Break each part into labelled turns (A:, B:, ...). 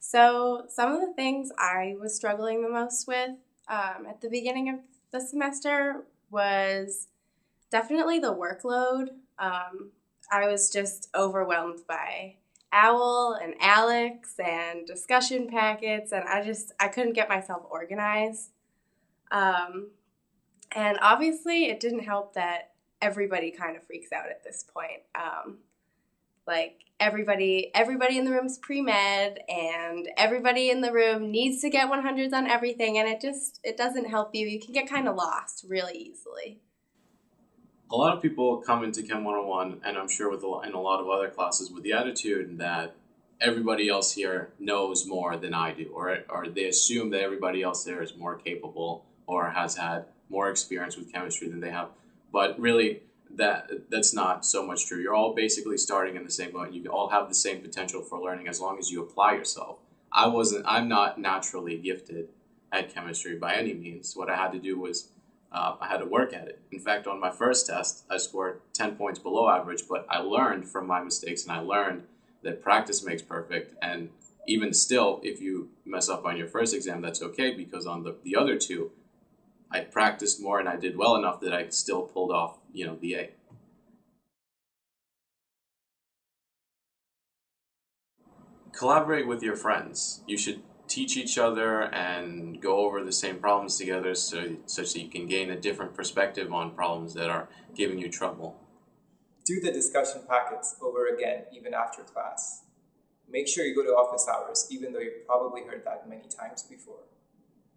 A: So some of the things I was struggling the most with at the beginning of the semester was definitely the workload. I was just overwhelmed by OWL and Alex and discussion packets, and I couldn't get myself organized. And obviously, it didn't help that everybody kind of freaks out at this point. Like everybody in the room is pre-med, and everybody in the room needs to get 100s on everything, and it doesn't help you. You can get kind of lost really easily.
B: A lot of people come into Chem 101, and I'm sure in a lot of other classes, with the attitude that everybody else here knows more than I do, or they assume that everybody else there is more capable or has had more experience with chemistry than they have. But really, that's not so much true. You're all basically starting in the same boat. You all have the same potential for learning as long as you apply yourself. I'm not naturally gifted at chemistry by any means. What I had to do was I had to work at it. In fact, on my first test, I scored 10 points below average, but I learned from my mistakes, and I learned that practice makes perfect. And even still, if you mess up on your first exam, that's okay, because on the other two, I practiced more and I did well enough that I still pulled off, the A. Collaborate with your friends. You should teach each other and go over the same problems together such that you can gain a different perspective on problems that are giving you trouble.
C: Do the discussion packets over again, even after class. Make sure you go to office hours, even though you've probably heard that many times before.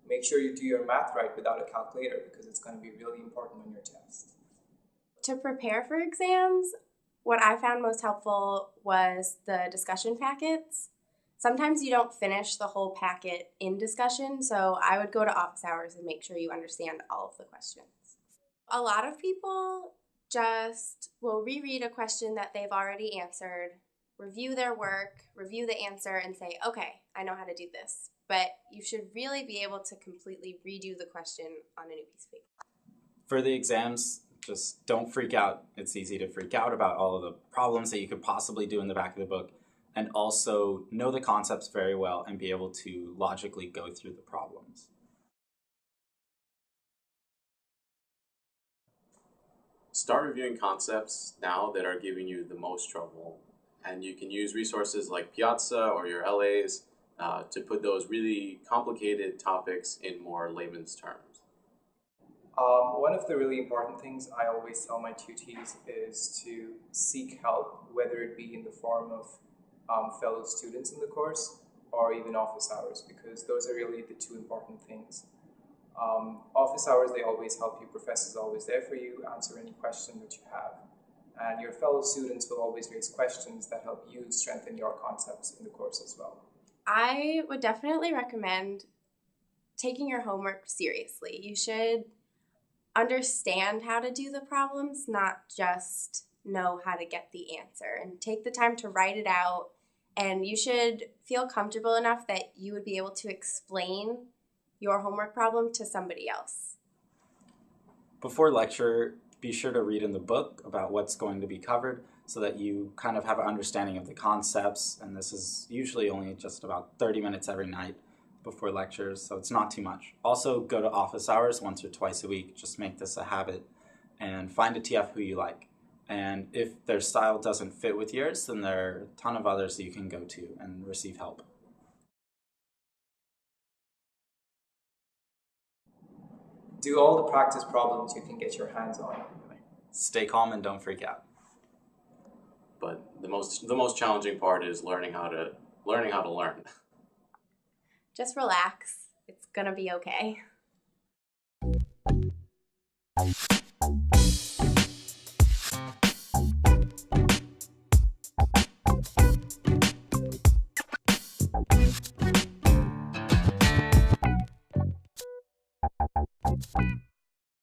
C: Make sure you do your math right without a calculator, because it's going to be really important on your test.
A: To prepare for exams, what I found most helpful was the discussion packets. Sometimes you don't finish the whole packet in discussion, so I would go to office hours and make sure you understand all of the questions. A lot of people just will reread a question that they've already answered, review their work, review the answer, and say, okay, I know how to do this. But you should really be able to completely redo the question on a new piece of paper.
D: For the exams, just don't freak out. It's easy to freak out about all of the problems that you could possibly do in the back of the book, and also know the concepts very well and be able to logically go through the problems.
B: Start reviewing concepts now that are giving you the most trouble, and you can use resources like Piazza or your LAs to put those really complicated topics in more layman's terms.
C: One of the really important things I always tell my tutees is to seek help, whether it be in the form of fellow students in the course or even office hours, because those are really the two important things. Office hours, they always help you. Professors are always there for you, answer any question that you have. And your fellow students will always raise questions that help you strengthen your concepts in the course as well.
A: I would definitely recommend taking your homework seriously. You should understand how to do the problems, not just know how to get the answer, and take the time to write it out. And you should feel comfortable enough that you would be able to explain your homework problem to somebody else.
D: Before lecture, be sure to read in the book about what's going to be covered so that you kind of have an understanding of the concepts. And this is usually only just about 30 minutes every night before lectures, so it's not too much. Also, go to office hours once or twice a week. Just make this a habit and find a TF who you like. And if their style doesn't fit with yours, then there are a ton of others that you can go to and receive help.
C: Do all the practice problems you can get your hands on.
D: Stay calm and don't freak out.
B: But the most challenging part is learning how to learn.
A: Just relax. It's gonna be okay.